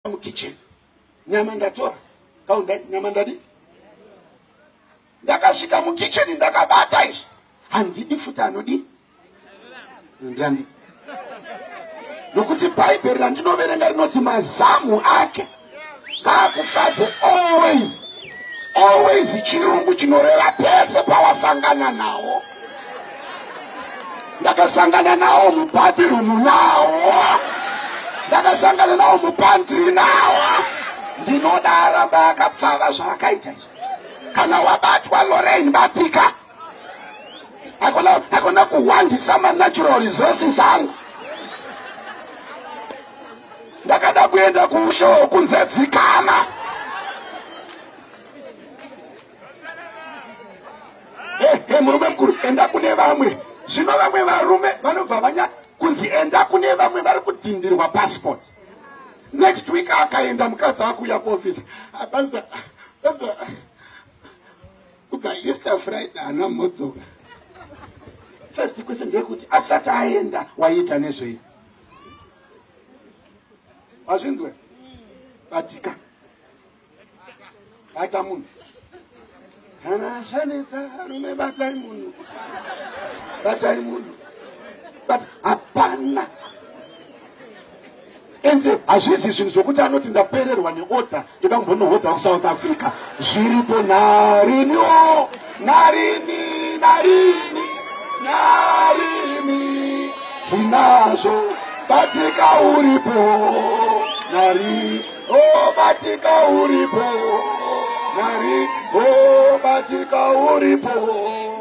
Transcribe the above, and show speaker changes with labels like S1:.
S1: Kitchen nyama ndatora kaunda nyama ndadi ndakasvika mukitchen ndakabata izvi handidi futi anodi ndandi nokuti bhaibheri randinoverenga rinoti mazamu ake ngaakufadze always chirungu chinoreva pese pawasangana nawo. Ndakasangana nawo mubhatirumu nawo, ndakasangana nawo mupantiri nawo. Ndinoda ramba akapfava zvakaita izvi. Kana wabatwa Lorraine batika, akona kuwandisa natural resources angu. Ndakada kuenda kushow kunze dzikama. Murume mukuru, enda kune vamwe. Zvino vamwe varume vanobva vanya kunzi enda kune vamwe vari kudhindirwa passport. Next week akaenda mukadzi akuya kuofisi. Pastor, kubva Easter Friday hana motsoka. First question ndekuti asati aenda waita nezvei. Wazvinzwe? Batika. Bata munhu. Kana shanetsa rume batai munhu. Batai munhu. But hapana. Enze hazvizi zvinhu zvokuti anoti ndapererwa neorder ndoda kumbonohodha kuSouth Africa. Zviripo nariniwo. Narini. Tinazvo. Batika uripo. Batika uripo. Batika uripo.